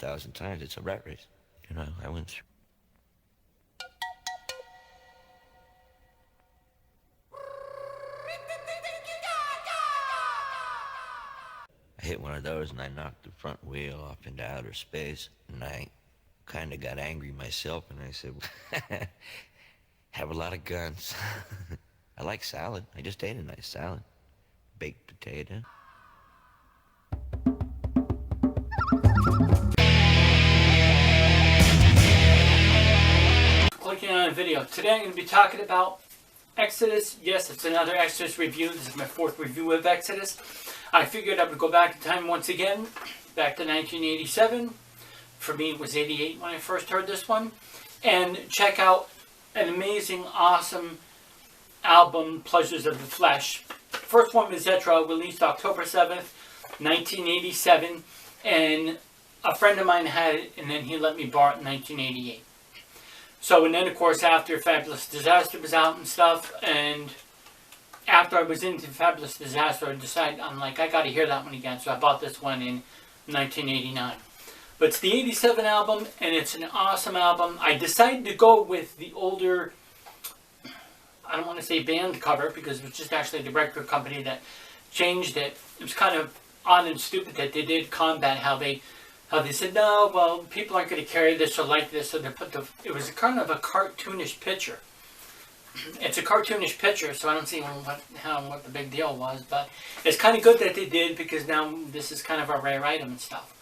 100,000 times. It's a rat race. You know, I went through. I hit one of those and I knocked the front wheel off into outer space. And I kind of got angry myself and I said, have a lot of guns. I like salad. I just ate a nice salad. Baked potato. Clicking on a video. Today I'm going to be talking about Exodus. Yes, it's another Exodus review. This is my fourth review of Exodus. I figured I would go back in time once again, back to 1987. For me it was 88 when I first heard this one. And check out an amazing, awesome album, Pleasures of the Flesh. First one was Zetra, released October 7th, 1987. And a friend of mine had it, and then he let me borrow it in 1988. So, and then of course after Fabulous Disaster was out and stuff, and after I was into Fabulous Disaster, I decided, I'm like, I gotta hear that one again. So I bought this one in 1989. But it's the 87 album, and it's an awesome album. I decided to go with the older, I don't want to say band cover, because it was just actually the record company that changed it. It was kind of odd and stupid that they did combat how they said, no, well, people aren't going to carry this or like this, so they put it was kind of a cartoonish picture. It's a cartoonish picture, so I don't see what the big deal was, but it's kind of good that they did, because now this is kind of a rare item and stuff.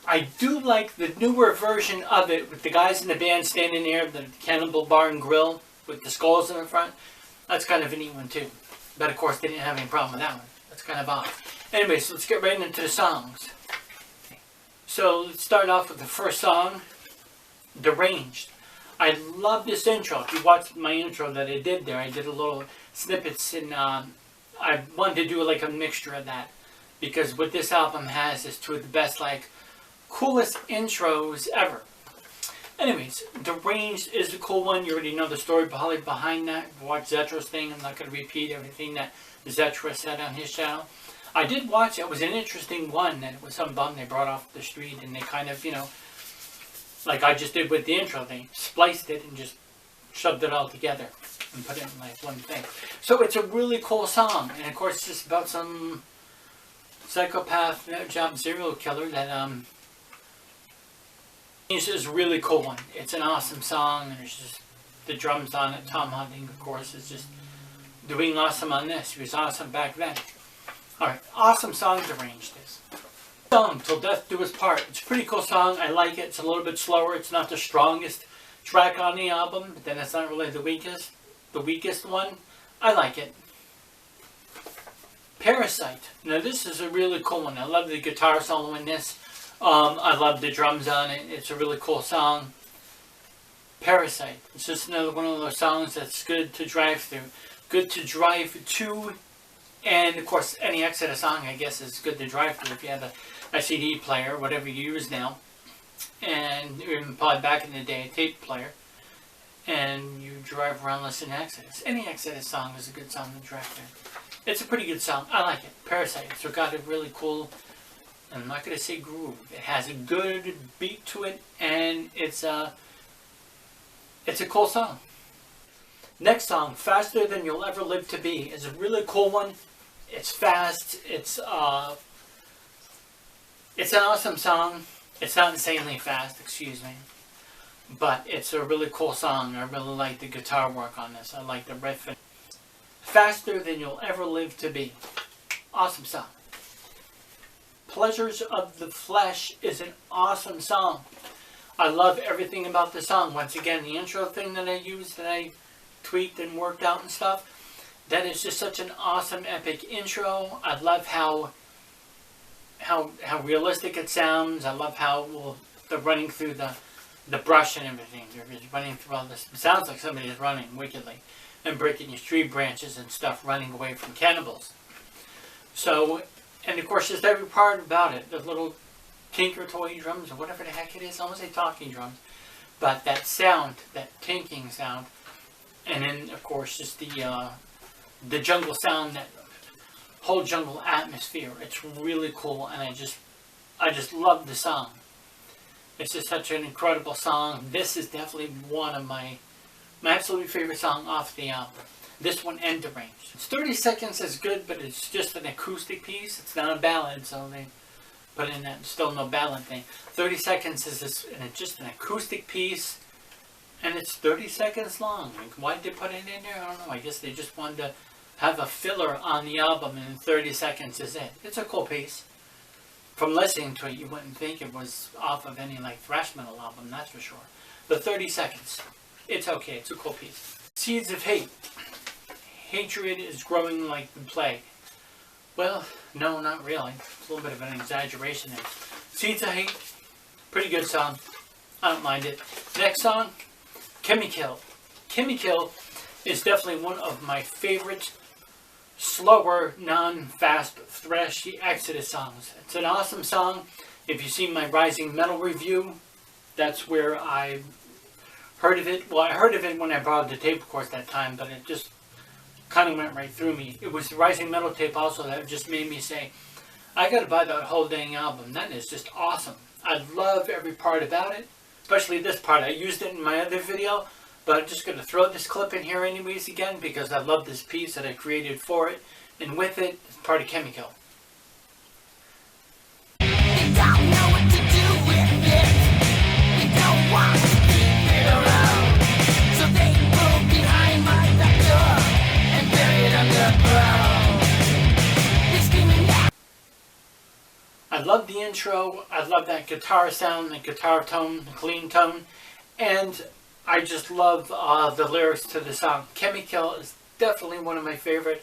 I do like the newer version of it, with the guys in the band standing there, the Cannibal Bar and Grill, with the skulls in the front. That's kind of a neat one too. But of course they didn't have any problem with that one. That's kind of odd. Anyway, so let's get right into the songs. So let's start off with the first song, Deranged. I love this intro. If you watched my intro that I did there, I did a little snippets, and I wanted to do like a mixture of that, because what this album has is two of the best, like, coolest intros ever. Anyways, Deranged is a cool one. You already know the story probably behind that. Watch Zetra's thing. I'm not going to repeat everything that Zetra said on his channel. I did watch it. It was an interesting one, and it was some bum they brought off the street, and they kind of, you know, like I just did with the intro, they spliced it and just shoved it all together and put it in like one thing. So it's a really cool song, and of course it's just about some psychopath, job serial killer that This is a really cool one. It's an awesome song, and there's just the drums on it. Tom Hunting, of course, is just doing awesome on this. He was awesome back then. Alright, awesome song, Deranged is. Song, Till Death Do Us Part. It's a pretty cool song. I like it. It's a little bit slower. It's not the strongest track on the album, but then it's not really the weakest one. I like it. Parasite. Now this is a really cool one. I love the guitar solo in this. I love the drums on it. It's a really cool song. Parasite. It's just another one of those songs that's good to drive through. Good to drive to. And of course, any Exodus song, I guess, is good to drive through if you have a CD player, whatever you use now. And even probably back in the day, a tape player. And you drive around listening to Exodus. Any Exodus song is a good song to drive through. It's a pretty good song. I like it. Parasite. It's got a really cool, I'm not going to say groove. It has a good beat to it, and it's a cool song. Next song, Faster Than You'll Ever Live to Be, is a really cool one. It's fast. It's an awesome song. It's not insanely fast, excuse me. But it's a really cool song. I really like the guitar work on this. I like the riff. Faster Than You'll Ever Live to Be. Awesome song. Pleasures of the Flesh is an awesome song. I love everything about the song. Once again, the intro thing that I used, that I tweaked and worked out and stuff, that is just such an awesome, epic intro. I love how realistic it sounds. I love how they're running through the brush and everything. They're just running through all this. It sounds like somebody's running wickedly and breaking these tree branches and stuff, running away from cannibals. So, and of course, just every part about it, the little tinker toy drums or whatever the heck it is. I don't want to say talking drums, but that sound, that tinking sound, and then of course just the jungle sound, that whole jungle atmosphere. It's really cool, and I just love the song. It's just such an incredible song. This is definitely one of my absolute favorite song off the album. This one and Deranged. It's 30 Seconds is good, but it's just an acoustic piece. It's not a ballad, so they put in that still no ballad thing. 30 Seconds is just an acoustic piece, and it's 30 seconds long. Like, why did they put it in there? I don't know. I guess they just wanted to have a filler on the album, and 30 seconds is it. It's a cool piece. From listening to it, you wouldn't think it was off of any like thrash metal album, that's for sure. But 30 seconds, it's okay. It's a cool piece. Seeds of Hate. Hatred is growing like the plague. Well, no, not really. It's a little bit of an exaggeration there. Seeds of Hate, pretty good song. I don't mind it. Next song, Kimmy Kill. Kimmy Kill is definitely one of my favorite slower, non-fast, thrashy Exodus songs. It's an awesome song. If you've seen my Rising Metal review, that's where I heard of it. Well, I heard of it when I borrowed the tape, of course, that time, but it just kind of went right through me. It was the Rising Metal tape also that just made me say, I gotta buy that whole dang album. That is just awesome. I love every part about it, especially this part. I used it in my other video, but I'm just gonna throw this clip in here anyways again because I love this piece that I created for it, and with it, it's part of Kimmy Kill. They don't know what to do with it. They don't want to keep it around, so they move behind my back door and bury it underground. They screaming out. I love the intro. I love that guitar sound, the guitar tone, the clean tone, and I just love the lyrics to the song. Kimmy Kill is definitely one of my favorite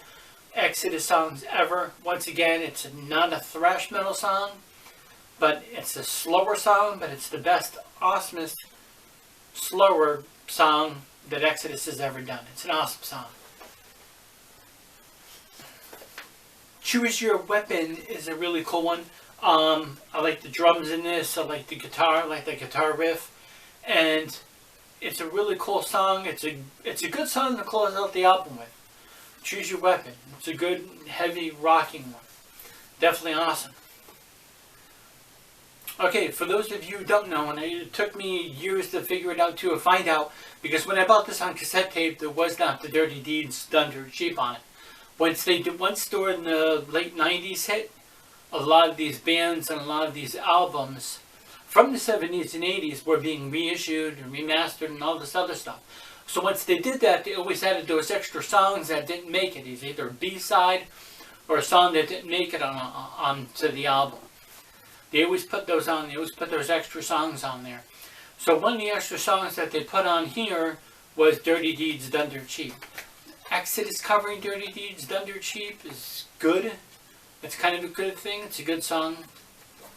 Exodus songs ever. Once again, it's not a thrash metal song, but it's a slower song, but it's the best, awesomest, slower song that Exodus has ever done. It's an awesome song. Choose Your Weapon is a really cool one. I like the drums in this. I like the guitar. I like the guitar riff. And it's a really cool song. It's a good song to close out the album with. Choose Your Weapon. It's a good, heavy, rocking one. Definitely awesome. Okay, for those of you who don't know, and it took me years to figure it out too, to find out, because when I bought this on cassette tape, there was not the Dirty Deeds Done Dirt Cheap on it. Once during the late 90s hit, a lot of these bands and a lot of these albums from the 70s and 80s were being reissued and remastered and all this other stuff. So once they did that, they always added those extra songs that didn't make it. It's either a B-side or a song that didn't make it onto the album. They always put those on. They always put those extra songs on there. So one of the extra songs that they put on here was Dirty Deeds Done Dirt Cheap. Exodus covering Dirty Deeds Done Dirt Cheap is good. It's kind of a good thing. It's a good song,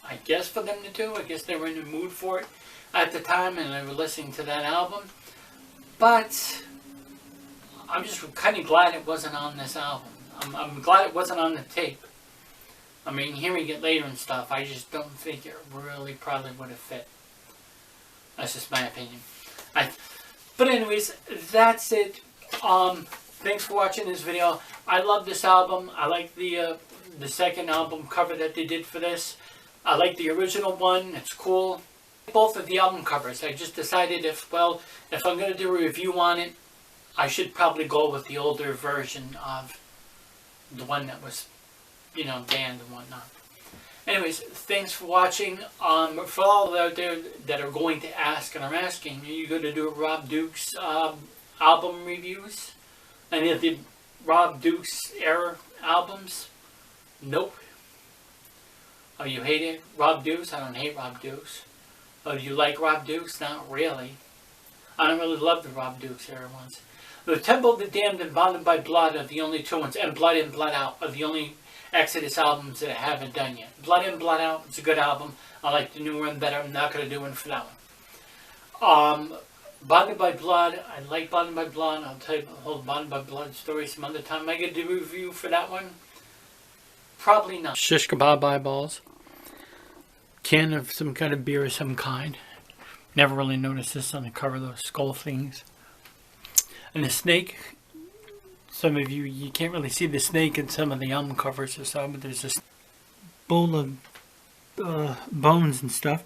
I guess, for them to do. I guess they were in the mood for it at the time and they were listening to that album. But I'm just kind of glad it wasn't on this album. I'm glad it wasn't on the tape. I mean, hearing it later and stuff, I just don't think it really probably would have fit. That's just my opinion. But anyways, that's it. Thanks for watching this video. I love this album. I like the second album cover that they did for this. I like the original one. It's cool. Both of the album covers. I just decided if I'm going to do a review on it, I should probably go with the older version of the one that was, banned and whatnot. Anyways, thanks for watching. For all out there that are going to ask and are asking, are you going to do Rob Duke's album reviews? Any of the Rob Duke's era albums? Nope. Oh, you hate it? Rob Dukes? I don't hate Rob Dukes. Oh, do you like Rob Dukes? Not really. I don't really love the Rob Dukes era ones. The Temple of the Damned and Bonded by Blood are the only two ones, and Blood In, Blood Out are the only Exodus albums that I haven't done yet. Blood In, Blood Out, it's a good album. I like the new one better. I'm not going to do one for that one. Bonded by Blood, I like Bonded by Blood. I'll tell you the whole Bonded by Blood story some other time. Am I going to do a review for that one? Probably not. Shish kebab eyeballs. Can of some kind of beer of some kind. Never really noticed this on the cover of those skull things. And the snake. Some of you can't really see the snake in some of the album covers or so, but there's this bowl of bones and stuff.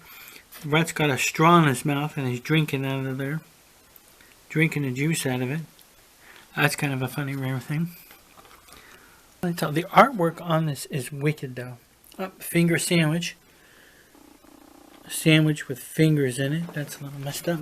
The rat's got a straw in his mouth and he's drinking out of there. Drinking the juice out of it. That's kind of a funny, rare thing. The artwork on this is wicked, though. Finger sandwich. A sandwich with fingers in it. That's a little messed up.